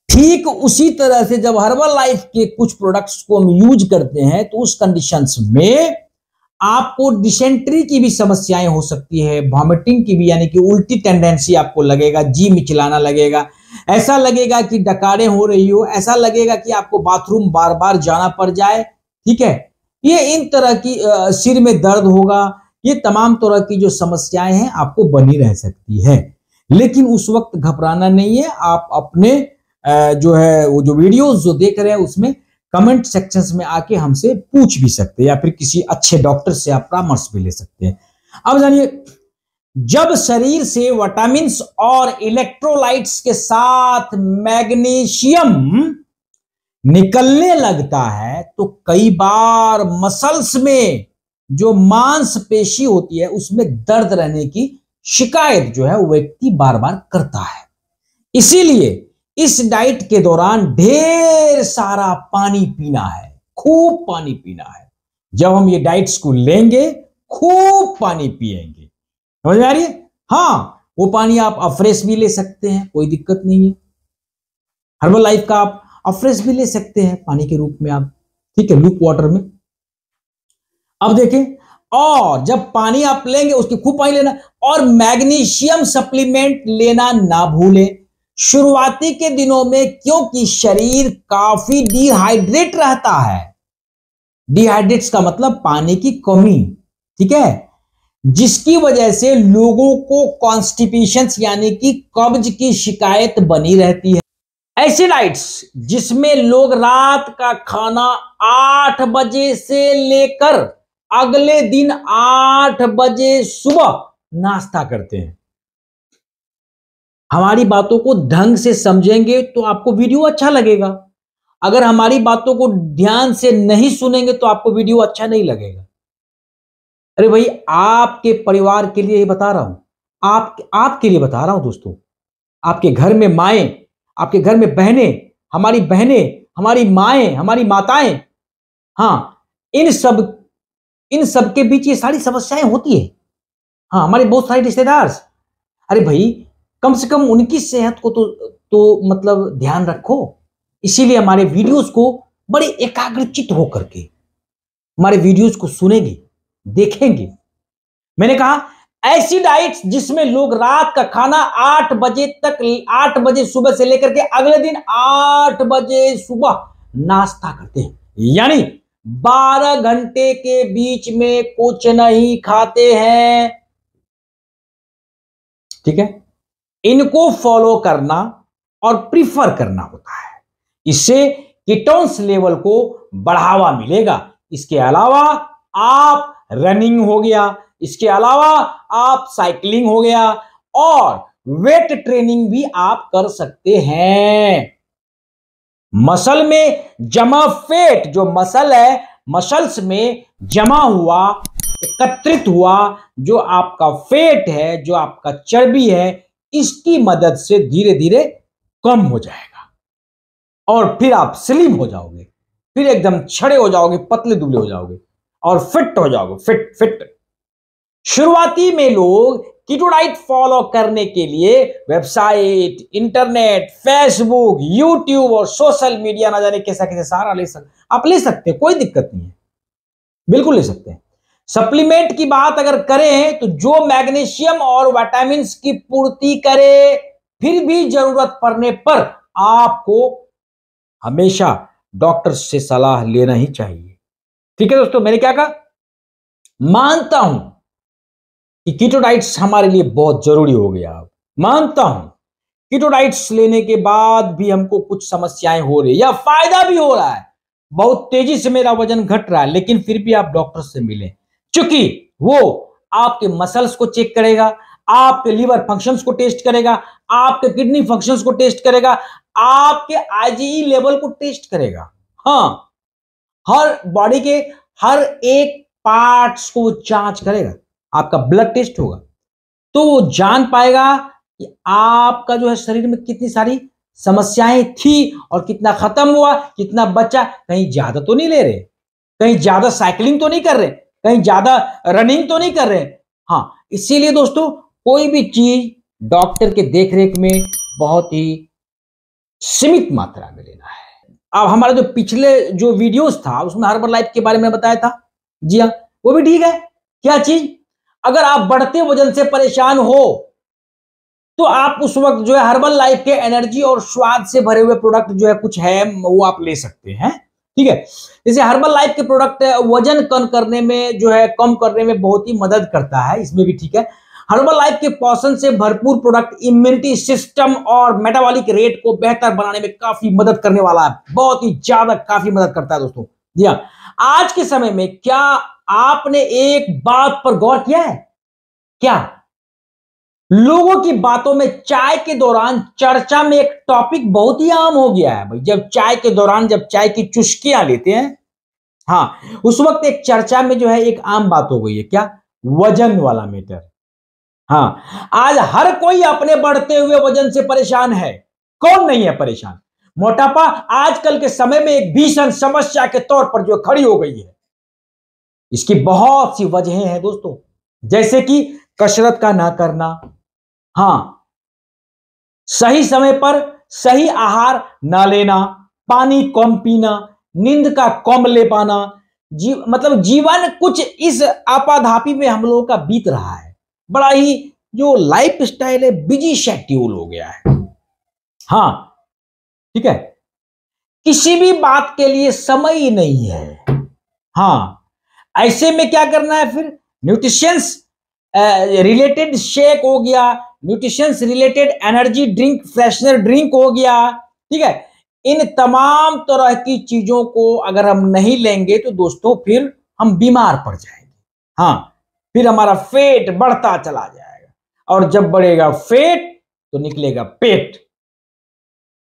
ठीक उसी तरह से जब हर्बल लाइफ के कुछ प्रोडक्ट्स को हम यूज करते हैं तो उस कंडीशंस में आपको डिसेंट्री की भी समस्याएं हो सकती है, वॉमिटिंग की भी, यानी कि उल्टी टेंडेंसी आपको लगेगा, जी मिचलाना लगेगा, ऐसा लगेगा कि डकारें हो रही हो, ऐसा लगेगा कि आपको बाथरूम बार बार जाना पड़ जाए। ठीक है, ये इन तरह की सिर में दर्द होगा, ये तमाम तरह की जो समस्याएं हैं आपको बनी रह सकती है। लेकिन उस वक्त घबराना नहीं है। आप अपने जो है वो जो वीडियोस जो देख रहे हैं उसमें कमेंट सेक्शंस में आके हमसे पूछ भी सकते हैं, या फिर किसी अच्छे डॉक्टर से आप परामर्श भी ले सकते हैं। अब जानिए, जब शरीर से विटामिन्स और इलेक्ट्रोलाइट्स के साथ मैग्नीशियम निकलने लगता है तो कई बार मसल्स में जो मांसपेशी होती है उसमें दर्द रहने की शिकायत जो है वो व्यक्ति बार बार करता है। इसीलिए इस डाइट के दौरान ढेर सारा पानी पीना है, खूब पानी पीना है। जब हम ये डाइट्स को लेंगे खूब पानी पिएंगे, समझ में आ रही है? हाँ, वो पानी आप अफ्रेश भी ले सकते हैं, कोई दिक्कत नहीं है। हर्बल लाइफ का आप अफ्रेश भी ले सकते हैं पानी के रूप में आप, ठीक है, लूप वाटर में। अब देखें, और जब पानी आप लेंगे उसकी खूब पानी लेना, और मैग्नीशियम सप्लीमेंट लेना ना भूलें शुरुआती के दिनों में, क्योंकि शरीर काफी डिहाइड्रेट रहता है। डिहाइड्रेट्स का मतलब पानी की कमी, ठीक है, जिसकी वजह से लोगों को कॉन्स्टिपेशन यानी कि कब्ज की शिकायत बनी रहती है। ऐसी डाइट्स जिसमें लोग रात का खाना 8 बजे से लेकर अगले दिन 8 बजे सुबह नाश्ता करते हैं। हमारी बातों को ढंग से समझेंगे तो आपको वीडियो अच्छा लगेगा, अगर हमारी बातों को ध्यान से नहीं सुनेंगे तो आपको वीडियो अच्छा नहीं लगेगा। अरे भाई, आपके परिवार के लिए बता रहा हूं, आपके लिए बता रहा हूं दोस्तों। आपके घर में माएं, आपके घर में बहनें, हमारी माएं, हमारी माताएं, हाँ, इन सब के बीच ये सारी समस्याएं होती है। हाँ, हमारे बहुत सारे रिश्तेदार, अरे भाई कम से कम उनकी सेहत को तो मतलब ध्यान रखो। इसीलिए हमारे वीडियोस को बड़े एकाग्रचित होकर के हमारे वीडियोस को सुनेंगे, देखेंगे। मैंने कहा ऐसी डाइट्स जिसमें लोग रात का खाना 8 बजे तक, 8 बजे सुबह से लेकर के अगले दिन 8 बजे सुबह नाश्ता करते हैं, यानी 12 घंटे के बीच में कुछ नहीं खाते हैं। ठीक है, इनको फॉलो करना और प्रीफर करना होता है, इससे कीटोन्स लेवल को बढ़ावा मिलेगा। इसके अलावा आप रनिंग हो गया, इसके अलावा आप साइकिलिंग हो गया, और वेट ट्रेनिंग भी आप कर सकते हैं। मसल में जमा फेट, जो मसल है, मसल्स में जमा हुआ, एकत्रित हुआ जो आपका फेट है, जो आपका चर्बी है, इसकी मदद से धीरे धीरे कम हो जाएगा, और फिर आप स्लिम हो जाओगे, फिर एकदम छड़े हो जाओगे, पतले दुबले हो जाओगे और फिट हो जाओगे, फिट। शुरुआती में लोग कीटो डाइट फॉलो करने के लिए वेबसाइट, इंटरनेट, फेसबुक, यूट्यूब और सोशल मीडिया ना जाने कैसा कैसे सारा आप ले सकते हैं, कोई दिक्कत नहीं है, बिल्कुल ले सकते हैं। सप्लीमेंट की बात अगर करें तो जो मैग्नीशियम और विटामिन की पूर्ति करे, फिर भी जरूरत पड़ने पर आपको हमेशा डॉक्टर से सलाह लेना ही चाहिए। ठीक है दोस्तों, मैंने क्या कहा, मानता हूं कि कीटो डाइट्स हमारे लिए बहुत जरूरी हो गया। मानता हूं कीटो डाइट्स लेने के बाद भी हमको कुछ समस्याएं हो रही है या फायदा भी हो रहा है, बहुत तेजी से मेरा वजन घट रहा है, लेकिन फिर भी आप डॉक्टर से मिलें, क्योंकि वो आपके मसल्स को चेक करेगा, आपके लीवर फंक्शंस को टेस्ट करेगा, आपके किडनी फंक्शंस को टेस्ट करेगा, आपके आईजीई लेवल को टेस्ट करेगा। हाँ, हर बॉडी के हर एक पार्ट्स को जांच करेगा, आपका ब्लड टेस्ट होगा, तो वो जान पाएगा कि आपका जो है शरीर में कितनी सारी समस्याएं थी और कितना खत्म हुआ, कितना बचा, कहीं ज्यादा तो नहीं ले रहे। कहीं ज्यादा साइकिलिंग तो नहीं कर रहे, कहीं ज्यादा रनिंग तो नहीं कर रहे। हाँ, इसीलिए दोस्तों कोई भी चीज डॉक्टर के देखरेख में बहुत ही सीमित मात्रा में लेना है। अब हमारा जो पिछले जो वीडियोस था उसमें हर्बल लाइफ के बारे में बताया था, जी हाँ, वो भी ठीक है। क्या चीज, अगर आप बढ़ते वजन से परेशान हो तो आप उस वक्त जो है हर्बल लाइफ के एनर्जी और स्वाद से भरे हुए प्रोडक्ट जो है कुछ है वो आप ले सकते हैं, ठीक है। जैसे हर्बल लाइफ के प्रोडक्ट वजन कम करने में जो है कम करने में बहुत ही मदद करता है, इसमें भी ठीक है। हर्बल लाइफ के पोषण से भरपूर प्रोडक्ट इम्यूनिटी सिस्टम और मेटाबॉलिक रेट को बेहतर बनाने में काफी मदद करने वाला है, बहुत ही ज्यादा काफी मदद करता है दोस्तों। जी हाँ, आज के समय में क्या आपने एक बात पर गौर किया है, क्या लोगों की बातों में चाय के दौरान चर्चा में एक टॉपिक बहुत ही आम हो गया है भाई। जब चाय के दौरान जब चाय की चुस्कियां लेते हैं, हाँ, उस वक्त एक चर्चा में जो है एक आम बात हो गई है, क्या, वजन वाला मैटर। हाँ, आज हर कोई अपने बढ़ते हुए वजन से परेशान है, कौन नहीं है परेशान। मोटापा आजकल के समय में एक भीषण समस्या के तौर पर जो खड़ी हो गई है। इसकी बहुत सी वजहें हैं दोस्तों, जैसे कि कसरत का ना करना, हाँ, सही समय पर सही आहार ना लेना, पानी कम पीना, नींद का कम ले पाना, मतलब जीवन कुछ इस आपाधापी में हम लोगों का बीत रहा है। बड़ा ही जो लाइफ स्टाइल है बिजी शेड्यूल हो गया है। हाँ, ठीक है, किसी भी बात के लिए समय ही नहीं है। हाँ, ऐसे में क्या करना है फिर, न्यूट्रिशंस रिलेटेड शेक हो गया, nutritions related energy drink, freshener drink हो गया, ठीक है। इन तमाम तरह की चीजों को अगर हम नहीं लेंगे तो दोस्तों फिर हम बीमार पड़ जाएंगे। हाँ, फिर हमारा फेट बढ़ता चला जाएगा, और जब बढ़ेगा फेट तो निकलेगा पेट।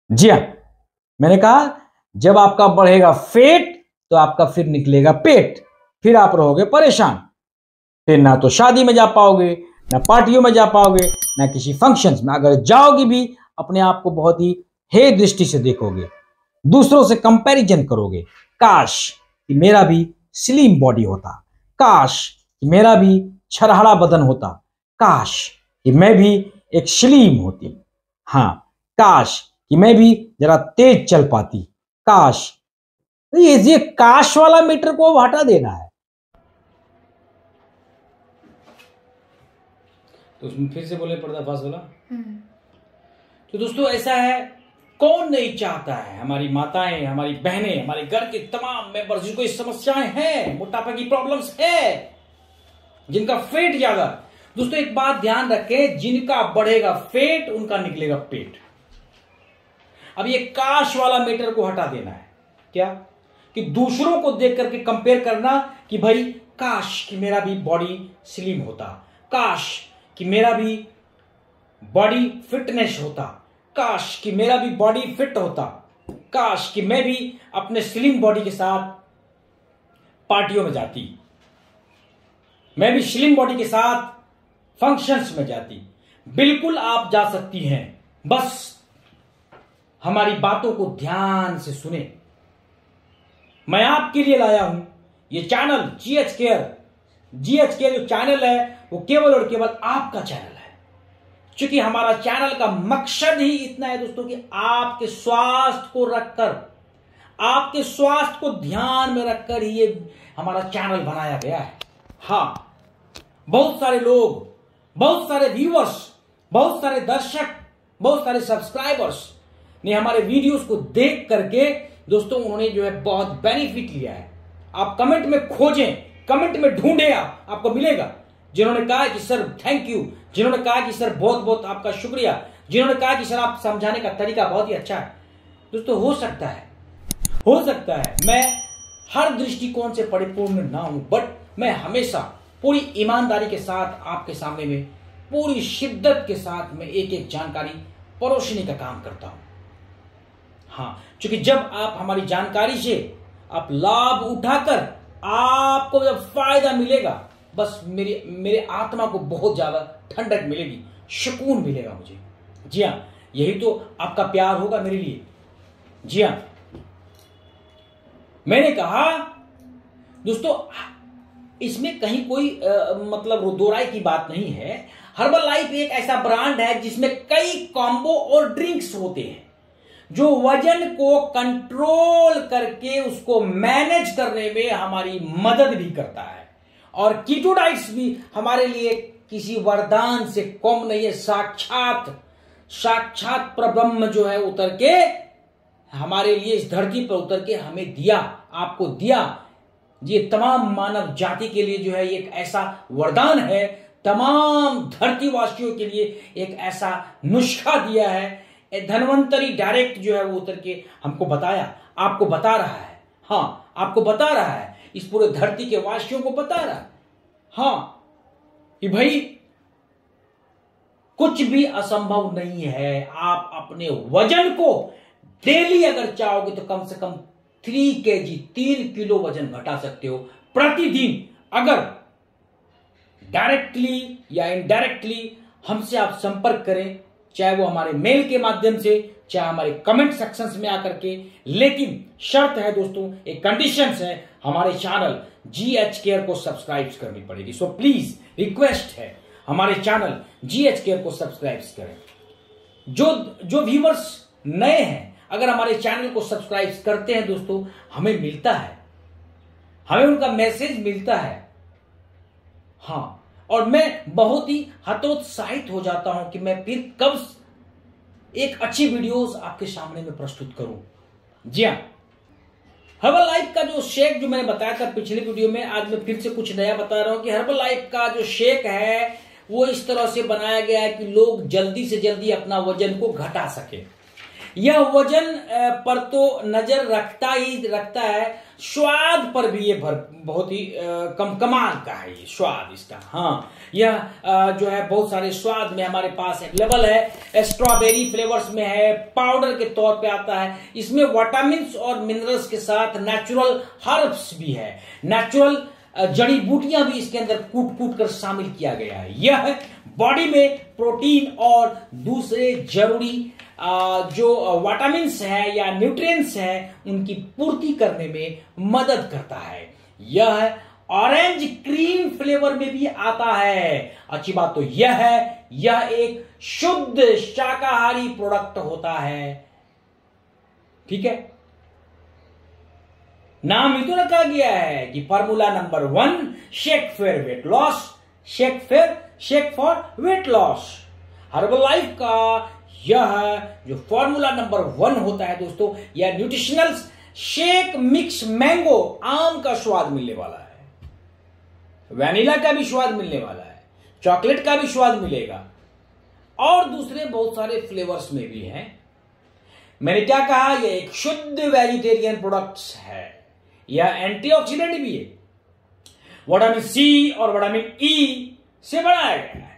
जी हाँ, मैंने कहा जब आपका बढ़ेगा फेट तो आपका फिर निकलेगा पेट, फिर आप रहोगे परेशान, फिर ना तो शादी में जा पाओगे, ना पार्टियों में जा पाओगे, ना किसी फंक्शंस में। अगर जाओगे भी अपने आप को बहुत ही हे दृष्टि से देखोगे, दूसरों से कंपैरिजन करोगे, काश कि मेरा भी स्लिम बॉडी होता, काश कि मेरा भी छरहरा बदन होता, काश कि मैं भी एक स्लिम होती, हाँ, काश कि मैं भी जरा तेज चल पाती, काश। तो ये काश वाला मीटर को हटा देना है। तो उसमें फिर से बोले पर्दाफाश वाला। तो दोस्तों ऐसा है, कौन नहीं चाहता है, हमारी माताएं, हमारी बहनें, हमारे घर के तमाम मेंबर्स जिनको ये समस्याएं हैं, मोटापा की प्रॉब्लम्स है, जिनका फेट ज्यादा। दोस्तों एक बात ध्यान रखें, जिनका बढ़ेगा फेट उनका निकलेगा पेट। अब ये काश वाला मैटर को हटा देना है। क्या, कि दूसरों को देख करके कंपेयर करना कि भाई काश कि मेरा भी बॉडी स्लिम होता, काश कि मेरा भी बॉडी फिटनेस होता, काश कि मेरा भी बॉडी फिट होता, काश कि मैं भी अपने स्लिम बॉडी के साथ पार्टियों में जाती, मैं भी स्लिम बॉडी के साथ फंक्शंस में जाती। बिल्कुल आप जा सकती हैं, बस हमारी बातों को ध्यान से सुने। मैं आपके लिए लाया हूं ये चैनल जीएच केयर जो चैनल है वो केवल और केवल आपका चैनल है, क्योंकि हमारा चैनल का मकसद ही इतना है दोस्तों कि आपके स्वास्थ्य को रखकर, आपके स्वास्थ्य को ध्यान में रखकर ही ये हमारा चैनल बनाया गया है। हाँ, बहुत सारे लोग, बहुत सारे व्यूअर्स, बहुत सारे दर्शक, बहुत सारे सब्सक्राइबर्स ने हमारे वीडियोस को देख करके दोस्तों उन्होंने जो है बहुत बेनिफिट लिया है। आप कमेंट में खोजें, कमेंट में ढूंढें, आपको मिलेगा। जिन्होंने कहा कि सर थैंक यू, जिन्होंने कहा कि सर बहुत बहुत आपका शुक्रिया, जिन्होंने कहा कि सर आप समझाने का तरीका बहुत ही अच्छा है। दोस्तों हो सकता है मैं हर दृष्टिकोण से परिपूर्ण ना हूं, बट मैं हमेशा पूरी ईमानदारी के साथ आपके सामने में पूरी शिद्दत के साथ में एक एक जानकारी परोसने का काम करता हूं। हाँ, क्योंकि जब आप हमारी जानकारी से आप लाभ उठाकर आपको जब फायदा मिलेगा, बस मेरे आत्मा को बहुत ज्यादा ठंडक मिलेगी, सुकून मिलेगा मुझे। जी हाँ, यही तो आपका प्यार होगा मेरे लिए। जी हाँ, मैंने कहा दोस्तों इसमें कहीं कोई मतलब दो राय की बात नहीं है। हर्बल लाइफ एक ऐसा ब्रांड है जिसमें कई कॉम्बो और ड्रिंक्स होते हैं जो वजन को कंट्रोल करके उसको मैनेज करने में हमारी मदद भी करता है। और कीटो डाइट्स भी हमारे लिए किसी वरदान से कम नहीं है। साक्षात परब्रह्म जो है उतर के हमारे लिए इस धरती पर उतर के हमें दिया, आपको दिया। ये तमाम मानव जाति के लिए जो है एक ऐसा वरदान है, तमाम धरतीवासियों के लिए एक ऐसा नुस्खा दिया है। धन्वंतरी डायरेक्ट जो है वो उतर के हमको बताया, आपको बता रहा है। हाँ, आपको बता रहा है, इस पूरे धरती के वासियों को बता रहा है हाँ कि भाई कुछ भी असंभव नहीं है। आप अपने वजन को डेली अगर चाहोगे तो कम से कम 3 kg 3 किलो वजन घटा सकते हो प्रतिदिन, अगर डायरेक्टली या इनडायरेक्टली हमसे आप संपर्क करें, चाहे वो हमारे मेल के माध्यम से, चाहे हमारे कमेंट सेक्शंस में आकर के। लेकिन शर्त है दोस्तों, एक कंडीशंस है, हमारे चैनल GH केयर को सब्सक्राइब करनी पड़ेगी। सो प्लीज रिक्वेस्ट है, हमारे चैनल GH केयर को सब्सक्राइब करें। जो व्यूअर्स नए हैं, अगर हमारे चैनल को सब्सक्राइब करते हैं दोस्तों, हमें मिलता है, हमें उनका मैसेज मिलता है। हाँ, और मैं बहुत ही हतोत्साहित हो जाता हूं कि मैं फिर कब एक अच्छी वीडियोस आपके सामने में प्रस्तुत करूं। जी हाँ, हर्बल लाइफ का जो शेक जो मैंने बताया था पिछले वीडियो में, आज मैं फिर से कुछ नया बता रहा हूं कि हर्बल लाइफ का जो शेक है वो इस तरह से बनाया गया है कि लोग जल्दी से जल्दी अपना वजन को घटा सके। यह वजन पर तो नजर रखता है, स्वाद पर भी ये बहुत ही कमाल का है ये स्वाद इसका। हाँ, यह जो है बहुत सारे स्वाद में हमारे पास अवेलेबल है। स्ट्रॉबेरी फ्लेवर्स में है, पाउडर के तौर पे आता है। इसमें विटामिन्स और मिनरल्स के साथ नेचुरल हर्ब्स भी है, नेचुरल जड़ी बूटियां भी इसके अंदर कूट कर शामिल किया गया है। यह बॉडी में प्रोटीन और दूसरे जरूरी जो विटामिन्स है या न्यूट्रिएंट्स है उनकी पूर्ति करने में मदद करता है। यह ऑरेंज क्रीम फ्लेवर में भी आता है। अच्छी बात तो यह है, यह एक शुद्ध शाकाहारी प्रोडक्ट होता है। ठीक है, नाम ही तो रखा गया है कि formula number 1 shake for weight loss, shake for weight loss. Herbal life का यह जो फॉर्मूला नंबर 1 होता है दोस्तों, यह न्यूट्रिशनल शेक मिक्स मैंगो, आम का स्वाद मिलने वाला है, वैनिला का भी स्वाद मिलने वाला है, चॉकलेट का भी स्वाद मिलेगा और दूसरे बहुत सारे फ्लेवर्स में भी हैं। मैंने क्या कहा, यह एक शुद्ध वेजिटेरियन प्रोडक्ट्स है, यह एंटीऑक्सीडेंट भी है, विटामिन सी और विटामिन ई से बनाया गया है।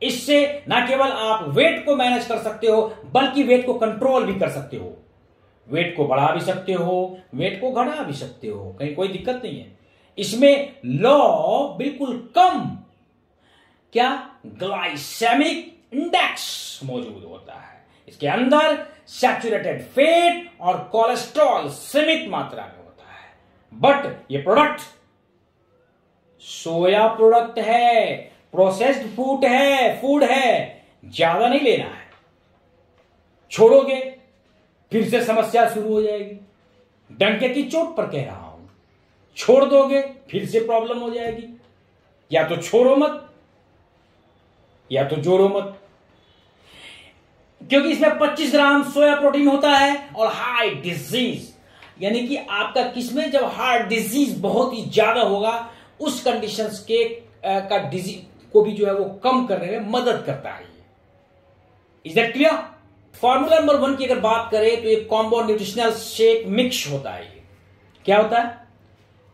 इससे न केवल आप वेट को मैनेज कर सकते हो बल्कि वेट को कंट्रोल भी कर सकते हो। वेट को बढ़ा भी सकते हो, वेट को घटा भी सकते हो, कहीं कोई दिक्कत नहीं है। इसमें लो बिल्कुल कम क्या ग्लाइसेमिक इंडेक्स मौजूद होता है। इसके अंदर सैचुरेटेड फैट और कोलेस्ट्रॉल सीमित मात्रा में होता है। बट ये प्रोडक्ट सोया प्रोडक्ट है, प्रोसेस्ड फूड है, ज्यादा नहीं लेना है। छोड़ोगे फिर से समस्या शुरू हो जाएगी। डंके की चोट पर कह रहा हूं, छोड़ दोगे फिर से प्रॉब्लम हो जाएगी। या तो छोड़ो मत या तो जोड़ो मत, क्योंकि इसमें 25 ग्राम सोया प्रोटीन होता है और हार्ट डिजीज, यानी कि आपका किसमें जब हार्ट डिजीज बहुत ही ज्यादा होगा उस कंडीशंस के का डिजीज को भी जो है वो कम करने में मदद करता है। Is that clear? Formula number 1 की अगर बात करें तो एक कॉम्बो न्यूट्रिशनल शेक मिक्स होता है। ये क्या होता है?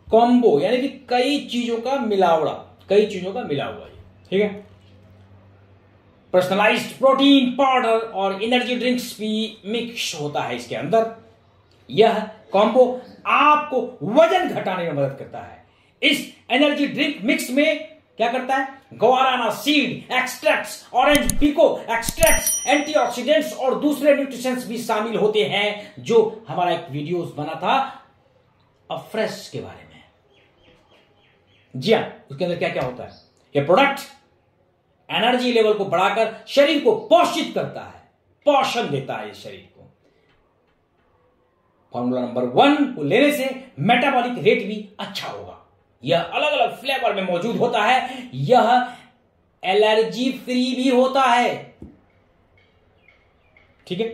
कॉम्बो, यानी कि कई चीजों का मिला हुआ। ठीक है, पर्सनलाइज्ड प्रोटीन पाउडर और एनर्जी ड्रिंक्स भी मिक्स होता है इसके अंदर। यह कॉम्बो आपको वजन घटाने में मदद करता है। इस एनर्जी ड्रिंक मिक्स में क्या करता है? Guarana seed extracts, orange pekoe extracts, antioxidants और दूसरे न्यूट्रिशंस भी शामिल होते हैं, जो हमारा एक वीडियोस बना था अफ्रेश के बारे में। जी हाँ, उसके अंदर क्या क्या होता है? ये प्रोडक्ट एनर्जी लेवल को बढ़ाकर शरीर को पोषित करता है, पोषण देता है इस शरीर को। फॉर्मूला नंबर 1 को लेने से मेटाबॉलिक रेट भी अच्छा होगा। यह अलग अलग फ्लेवर में मौजूद होता है। यह एलर्जी फ्री भी होता है। ठीक है।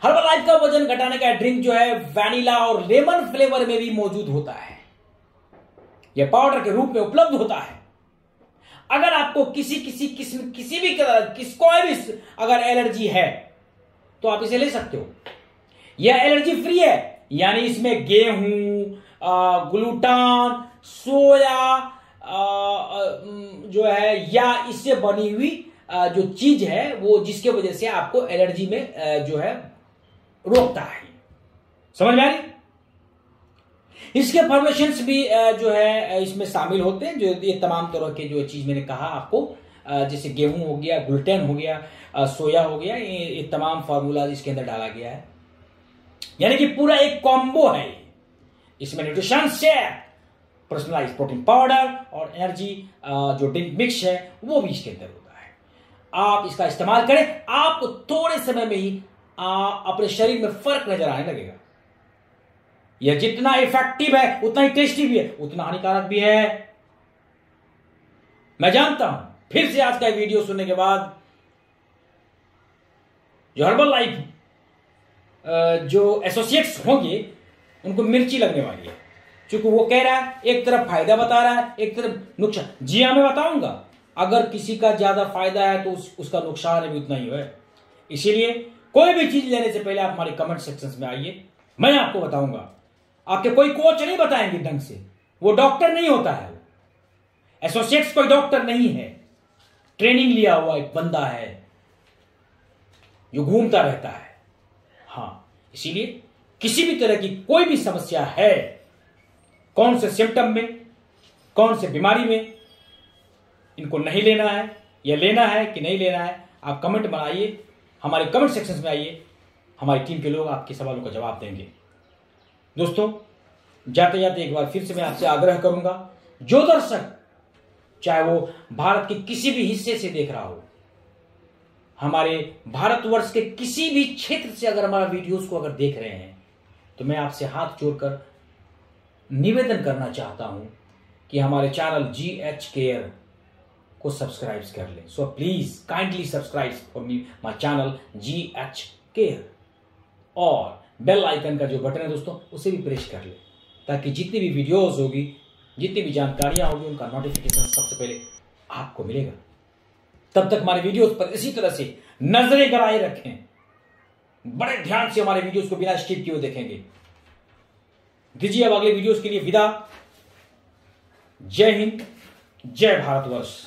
हर्बल लाइफ का वजन घटाने का ड्रिंक जो है वैनिला और लेमन फ्लेवर में भी मौजूद होता है। यह पाउडर के रूप में उपलब्ध होता है। अगर आपको किसी भी कोई भी अगर एलर्जी है तो आप इसे ले सकते हो। यह एलर्जी फ्री है, यानी इसमें गेहूं, ग्लूटान, सोया जो है या इससे बनी हुई जो चीज है वो जिसके वजह से आपको एलर्जी में जो है रोकता है। समझ में आ रही? इसके फॉर्मुलेशंस भी जो है इसमें शामिल होते हैं। जो ये तमाम तरह के जो चीज मैंने कहा आपको, जैसे गेहूं हो गया, ग्लूटेन हो गया, सोया हो गया, ये तमाम फार्मूला इसके अंदर डाला गया है। यानी कि पूरा एक कॉम्बो है। इसमें nutrition shake, personalise protein powder और एनर्जी जो ड्रिंक मिक्स है वो भी इसके अंदर होता है। आप इसका इस्तेमाल करें, आपको थोड़े समय में ही अपने शरीर में फर्क नजर आने लगेगा। यह जितना इफेक्टिव है उतना ही टेस्टी भी है, उतना हानिकारक भी है। मैं जानता हूं फिर से आज का वीडियो सुनने के बाद जो हर्बल लाइफ जो एसोसिएट्स होंगे उनको मिर्ची लगने वाली है, क्योंकि वो कह रहा है एक तरफ फायदा बता रहा है, एक तरफ नुकसान। जी हां, मैं बताऊंगा। अगर किसी का ज्यादा फायदा है तो उसका नुकसान भी उतना ही है। इसीलिए कोई भी चीज लेने से पहले आप हमारे कमेंट सेक्शन में आइए, मैं आपको बताऊंगा। आपके कोई कोच नहीं बताएंगे ढंग से, वो डॉक्टर नहीं होता है। एसोसिएट्स कोई डॉक्टर नहीं है, ट्रेनिंग लिया हुआ एक बंदा है जो घूमता रहता है। हां, इसीलिए किसी भी तरह की कोई भी समस्या है, कौन से सिम्टम में, कौन से बीमारी में, इनको नहीं लेना है या लेना है कि नहीं लेना है, आप कमेंट बनाइए, हमारे कमेंट सेक्शन में आइए। हमारी टीम के लोग आपके सवालों का जवाब देंगे। दोस्तों, जाते जाते एक बार फिर से मैं आपसे आग्रह करूंगा, जो दर्शक चाहे वो भारत के किसी भी हिस्से से देख रहा हो, हमारे भारतवर्ष के किसी भी क्षेत्र से अगर हमारा वीडियोस को अगर देख रहे हैं, तो मैं आपसे हाथ जोड़कर निवेदन करना चाहता हूं कि हमारे चैनल GH केयर को सब्सक्राइब कर लें। So please kindly subscribe for me my channel GH care, और बेल आइकन का जो बटन है दोस्तों उसे भी प्रेस कर ले, ताकि जितनी भी वीडियोस होगी, जितनी भी जानकारियां होगी, उनका नोटिफिकेशन सबसे पहले आपको मिलेगा। तब तक हमारे वीडियोस पर इसी तरह से नजरें गड़ाए रखें, बड़े ध्यान से हमारे वीडियोस को बिना स्किप किए देखेंगे। दीजिए अब अगले वीडियोस के लिए विदा। जय हिंद, जय भारतवर्ष।